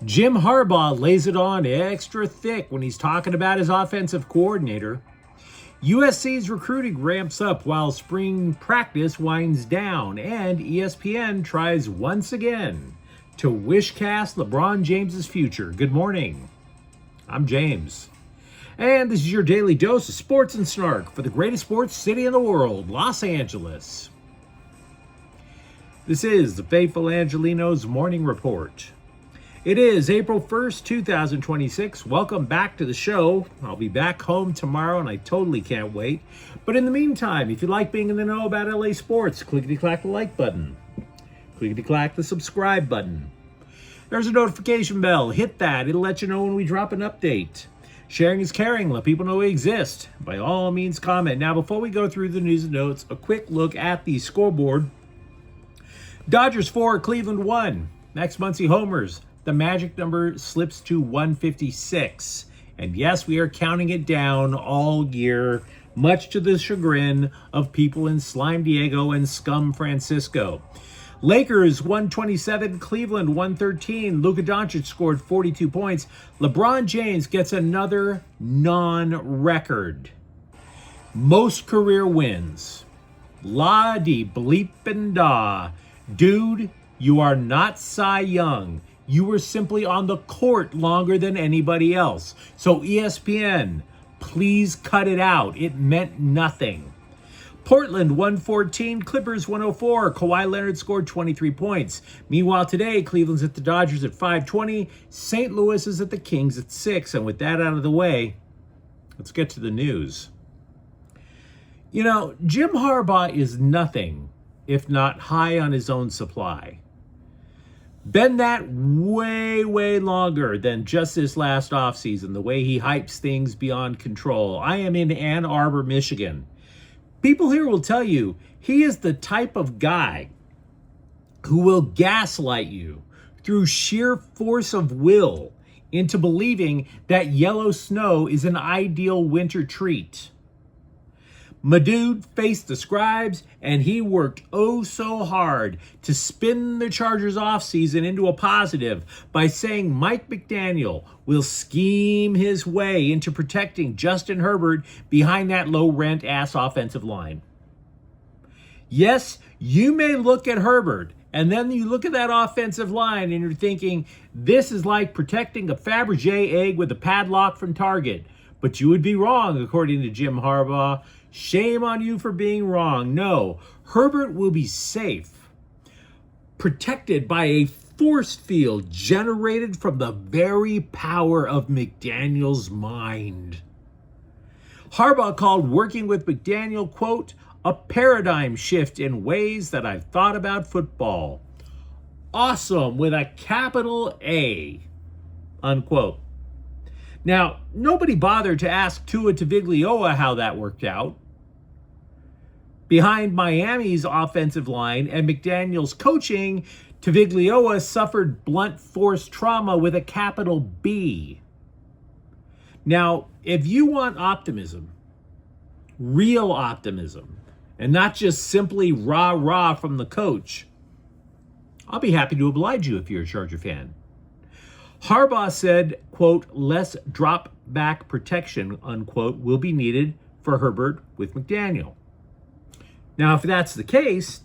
Jim Harbaugh lays it on extra thick when he's talking about his offensive coordinator. USC's recruiting ramps up while spring practice winds down, and ESPN tries once again to wishcast LeBron James's future. Good morning. I'm James. And this is your daily dose of sports and snark for the greatest sports city in the world, Los Angeles. This is the faithful Angelenos Morning Report. It is April 1st, 2026. Welcome back to the show. I'll be back home tomorrow, and I totally can't wait. But in the meantime, if you like being in the know about LA sports, clickety-clack the like button. Clickety-clack the subscribe button. There's a notification bell. Hit that. It'll let you know when we drop an update. Sharing is caring. Let people know we exist. By all means, comment. Now, before we go through the news and notes, a quick look at the scoreboard. Dodgers 4, Cleveland 1. Next Muncie homers. The magic number slips to 156. And yes, we are counting it down all year, much to the chagrin of people in Slime Diego and Scum Francisco. Lakers 127, Cleveland 113. Luka Doncic scored 42 points. LeBron James gets another non-record. Most career wins. La-di-bleep-and-da. Dude, you are not Cy Young. You were simply on the court longer than anybody else. So ESPN, please cut it out. It meant nothing. Portland 114, Clippers 104. Kawhi Leonard scored 23 points. Meanwhile today, Cleveland's at the Dodgers at 520. St. Louis is at the Kings at 6. And with that out of the way, let's get to the news. You know, Jim Harbaugh is nothing if not high on his own supply. Been that way longer than just this last offseason, the way he hypes things beyond control. I am in Ann Arbor, Michigan. People here will tell you he is the type of guy who will gaslight you through sheer force of will into believing that yellow snow is an ideal winter treat. My dude faced the scribes, and he worked oh so hard to spin the Chargers offseason into a positive by saying Mike McDaniel will scheme his way into protecting Justin Herbert behind that low-rent ass offensive line. Yes, you may look at Herbert, and then you look at that offensive line, and you're thinking, this is like protecting a Fabergé egg with a padlock from Target. But you would be wrong, according to Jim Harbaugh. Shame on you for being wrong. No, Herbert will be safe, protected by a force field generated from the very power of McDaniel's mind. Harbaugh called working with McDaniel, quote, a paradigm shift in ways that I've thought about football. Awesome with a capital A, unquote. Now, nobody bothered to ask Tua Tagovailoa how that worked out. Behind Miami's offensive line and McDaniel's coaching, Tagovailoa suffered blunt force trauma with a capital B. Now, if you want optimism, real optimism, and not just simply rah-rah from the coach, I'll be happy to oblige you if you're a Charger fan. Harbaugh said, quote, less drop-back protection, unquote, will be needed for Herbert with McDaniel. Now, if that's the case,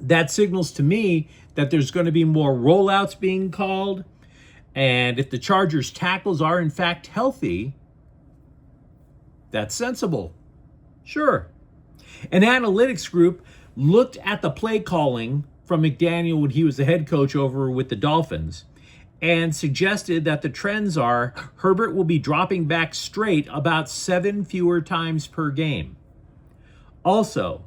that signals to me that there's going to be more rollouts being called. And if the Chargers' tackles are in fact healthy, that's sensible. Sure. An analytics group looked at the play calling from McDaniel when he was the head coach over with the Dolphins and suggested that the trends are Herbert will be dropping back straight about 7 fewer times per game. Also,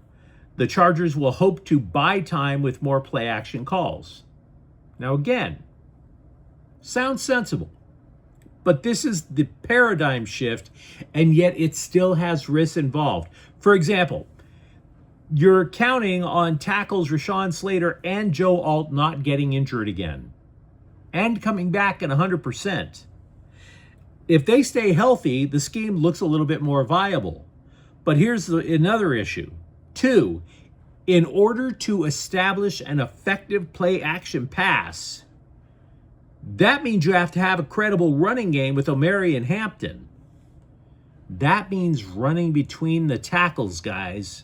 the Chargers will hope to buy time with more play action calls. Now again, sounds sensible, but this is the paradigm shift, and yet it still has risks involved. For example, you're counting on tackles Rashawn Slater and Joe Alt not getting injured again and coming back at 100%. If they stay healthy, the scheme looks a little bit more viable. But here's another issue. 2, in order to establish an effective play action pass, That means you have to have a credible running game with O'Mary and Hampton. That means running between the tackles, guys.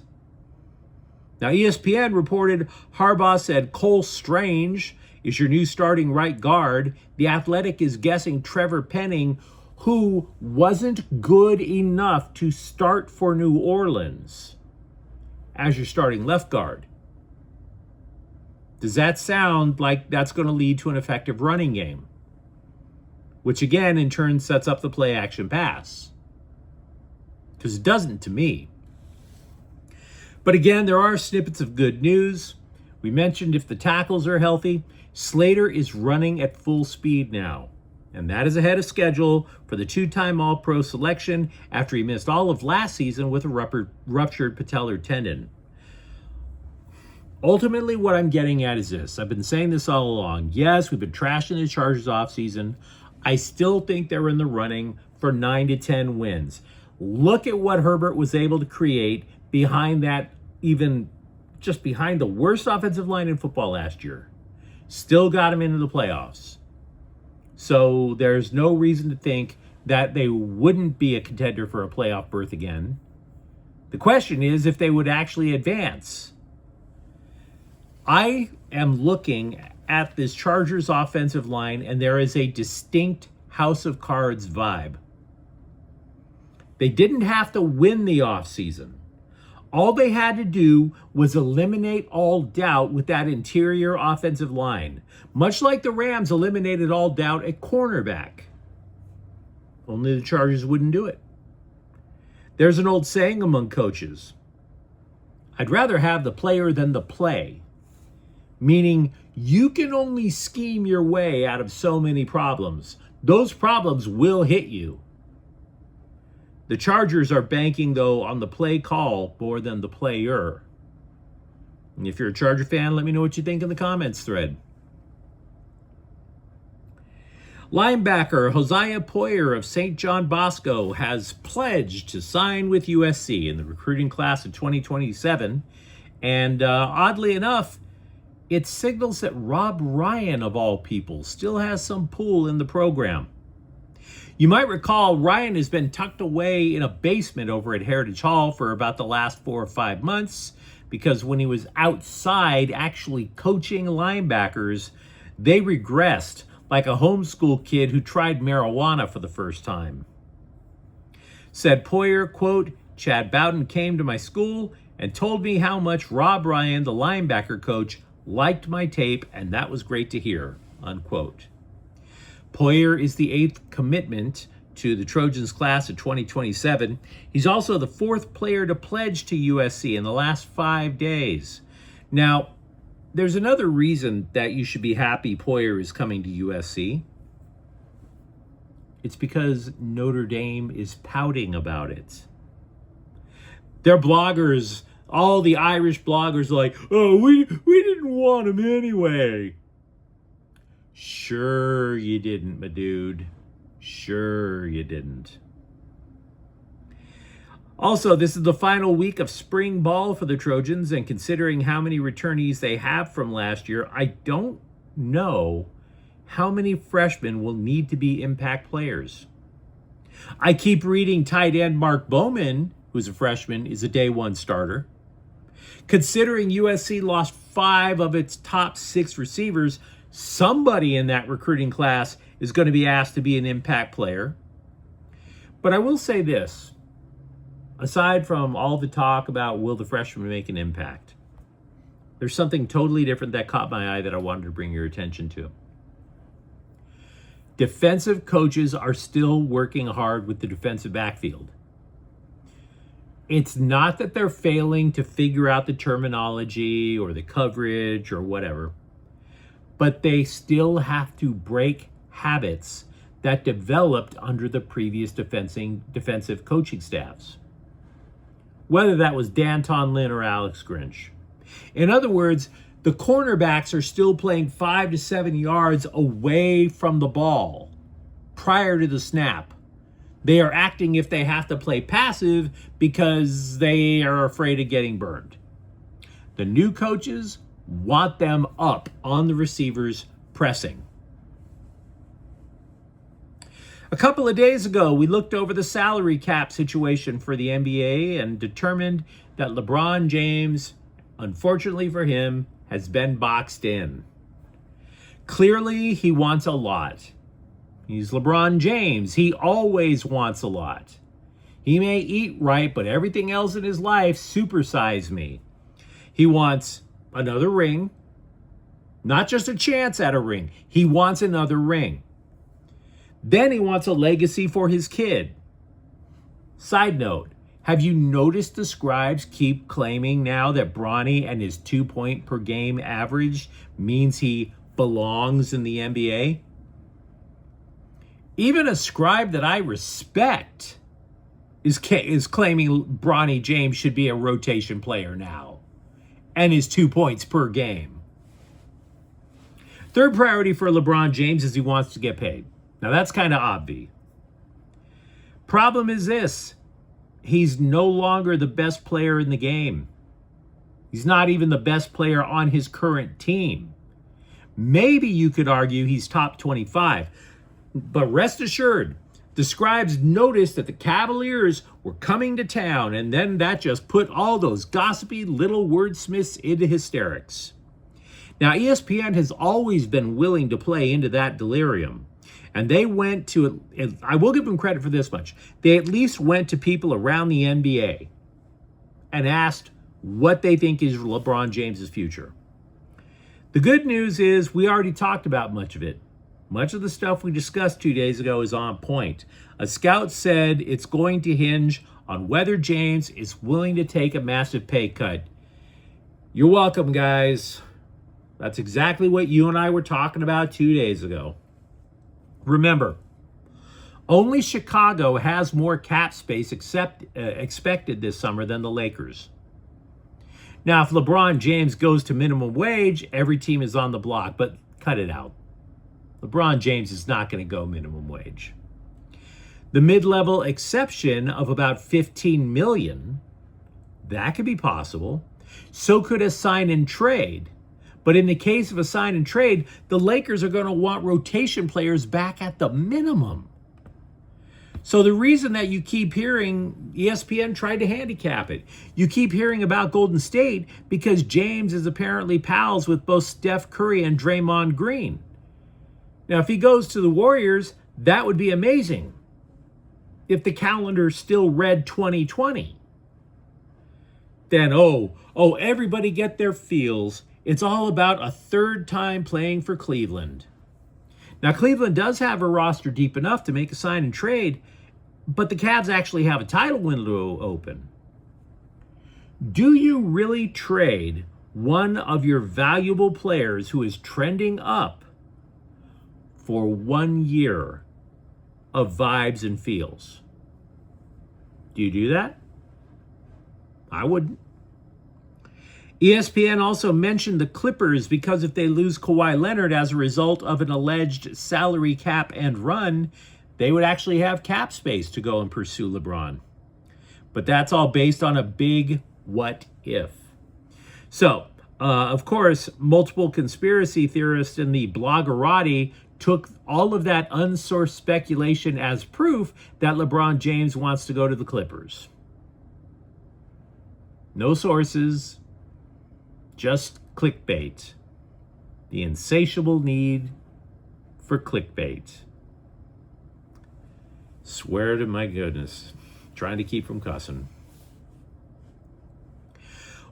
Now, ESPN reported Harbaugh said Cole Strange is your new starting right guard. The Athletic is guessing Trevor Penning, who wasn't good enough to start for New Orleans, as your starting left guard. Does that sound like that's going to lead to an effective running game? Which again, in turn, sets up the play action pass. Because it doesn't to me. But again, there are snippets of good news. We mentioned if the tackles are healthy, Slater is running at full speed now. And that is ahead of schedule for the two-time All-Pro selection after he missed all of last season with a ruptured patellar tendon. Ultimately, what I'm getting at is this. I've been saying this all along. Yes, we've been trashing the Chargers offseason. I still think they're in the running for 9 to 10 wins. Look at what Herbert was able to create behind that, even just behind the worst offensive line in football last year. Still got him into the playoffs. So there's no reason to think that they wouldn't be a contender for a playoff berth again. The question is if they would actually advance. I am looking at this Chargers offensive line, and there is a distinct House of Cards vibe. They didn't have to win the offseason. All they had to do was eliminate all doubt with that interior offensive line, much like the Rams eliminated all doubt at cornerback. Only the Chargers wouldn't do it. There's an old saying among coaches, I'd rather have the player than the play, meaning you can only scheme your way out of so many problems. Those problems will hit you. The Chargers are banking, though, on the play call more than the player. And if you're a Charger fan, let me know what you think in the comments thread. Linebacker Hosea Poyer of St. John Bosco has pledged to sign with USC in the recruiting class of 2027. And oddly enough, it signals that Rob Ryan, of all people, still has some pull in the program. You might recall Ryan has been tucked away in a basement over at Heritage Hall for about the last 4 or 5 months because when he was outside actually coaching linebackers, they regressed like a homeschool kid who tried marijuana for the first time. Said Poyer, quote, Chad Bowden came to my school and told me how much Rob Ryan, the linebacker coach, liked my tape, and that was great to hear, unquote. Poyer is the 8th commitment to the Trojans class of 2027. He's also the 4th player to pledge to USC in the last 5 days. Now, there's another reason that you should be happy Poyer is coming to USC. It's because Notre Dame is pouting about it. Their bloggers, all the Irish bloggers are like, oh, we didn't want him anyway. Sure you didn't, my dude. Sure you didn't. Also, this is the final week of spring ball for the Trojans, and considering how many returnees they have from last year, I don't know how many freshmen will need to be impact players. I keep reading tight end Mark Bowman, who's a freshman, is a day one starter. Considering USC lost 5 of its top 6 receivers, somebody in that recruiting class is going to be asked to be an impact player. But I will say this, aside from all the talk about will the freshmen make an impact, there's something totally different that caught my eye that I wanted to bring your attention to. Defensive coaches are still working hard with the defensive backfield. It's not that they're failing to figure out the terminology or the coverage or whatever, but they still have to break habits that developed under the previous defensive coaching staffs, whether that was Dan Tonlin or Alex Grinch. In other words, the cornerbacks are still playing 5 to 7 yards away from the ball prior to the snap. They are acting if they have to play passive because they are afraid of getting burned. The new coaches want them up on the receivers pressing. A couple of days ago, we looked over the salary cap situation for the NBA and determined that LeBron James, unfortunately for him, has been boxed in. Clearly, he wants a lot. He's LeBron James. He always wants a lot. He may eat right, but everything else in his life, supersize me. He wants another ring, not just a chance at a ring. He wants another ring. Then he wants a legacy for his kid. Side note, have you noticed the scribes keep claiming now that Bronny and his 2-point per game average means he belongs in the NBA? Even a scribe that I respect is claiming Bronny James should be a rotation player now and his 2 points per game. Third priority for LeBron James is he wants to get paid. Now that's kind of obvious. Problem is this, he's no longer the best player in the game. He's not even the best player on his current team. Maybe you could argue he's top 25, but rest assured, the scribes noticed that the Cavaliers were coming to town, and then that just put all those gossipy little wordsmiths into hysterics. Now, ESPN has always been willing to play into that delirium. And they went to, I will give them credit for this much, they at least went to people around the NBA and asked what they think is LeBron James's future. The good news is we already talked about much of it. Much of the stuff we discussed 2 days ago is on point. A scout said it's going to hinge on whether James is willing to take a massive pay cut. You're welcome, guys. That's exactly what you and I were talking about 2 days ago. Remember, only Chicago has more cap space expected this summer than the Lakers. Now, if LeBron James goes to minimum wage, every team is on the block, but cut it out. LeBron James is not going to go minimum wage. The mid-level exception of about $15 million, that could be possible. So could a sign and trade. But in the case of a sign and trade, the Lakers are going to want rotation players back at the minimum. So the reason that you keep hearing ESPN tried to handicap it, you keep hearing about Golden State because James is apparently pals with both Steph Curry and Draymond Green. Now, if he goes to the Warriors, that would be amazing. If the calendar still read 2020, then everybody get their feels. It's all about a third time playing for Cleveland. Now, Cleveland does have a roster deep enough to make a sign and trade, but the Cavs actually have a title window open. Do you really trade one of your valuable players who is trending up for 1 year of vibes and feels? Do you do that? I wouldn't. ESPN also mentioned the Clippers because if they lose Kawhi Leonard as a result of an alleged salary cap and run, they would actually have cap space to go and pursue LeBron. But that's all based on a big what if. So, of course, multiple conspiracy theorists in the bloggerati took all of that unsourced speculation as proof that LeBron James wants to go to the Clippers. No sources. Just clickbait. The insatiable need for clickbait. Swear to my goodness. Trying to keep from cussing.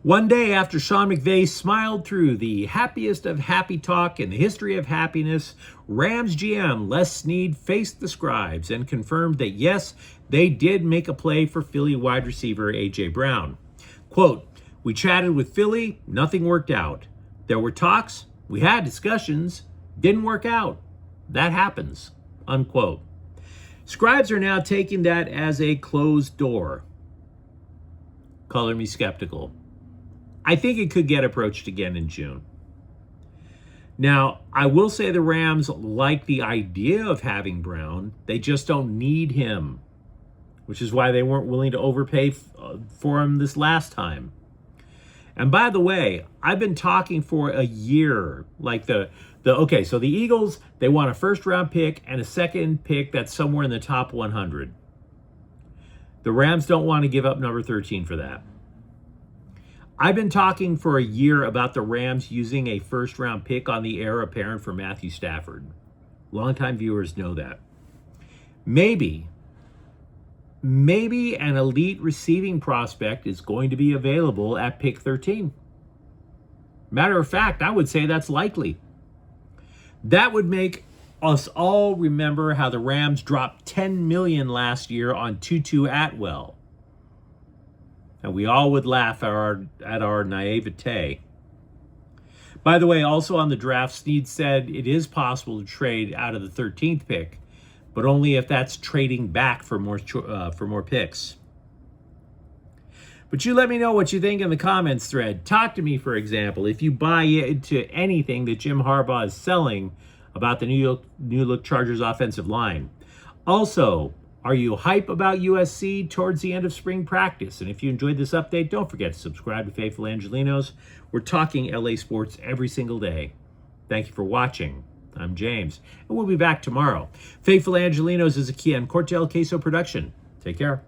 One day after Sean McVay smiled through the happiest of happy talk in the history of happiness, Rams GM Les Snead faced the scribes and confirmed that yes, they did make a play for Philly wide receiver A.J. Brown. Quote, "We chatted with Philly, nothing worked out. There were talks, we had discussions, didn't work out. That happens," unquote. Scribes are now taking that as a closed door. Color me skeptical. I think it could get approached again in June. Now, I will say the Rams like the idea of having Brown. They just don't need him, which is why they weren't willing to overpay for him this last time. And by the way, I've been talking for a year, like the So the Eagles, they want a first-round pick and a second pick that's somewhere in the top 100. The Rams don't want to give up number 13 for that. I've been talking for a year about the Rams using a first-round pick on the heir apparent for Matthew Stafford. Longtime viewers know that. Maybe an elite receiving prospect is going to be available at pick 13. Matter of fact, I would say that's likely. That would make us all remember how the Rams dropped $10 million last year on Tutu Atwell. And we all would laugh at our naivete. By the way, also on the draft, Snead said it is possible to trade out of the 13th pick, but only if that's trading back for more picks. But you let me know what you think in the comments thread. Talk to me, for example, if you buy into anything that Jim Harbaugh is selling about the New Look Chargers offensive line. Also, are you hype about USC towards the end of spring practice? And if you enjoyed this update, don't forget to subscribe to Faithful Angelenos. We're talking LA sports every single day. Thank you for watching. I'm James, and we'll be back tomorrow. Faithful Angelenos is a Kian Cortel Queso production. Take care.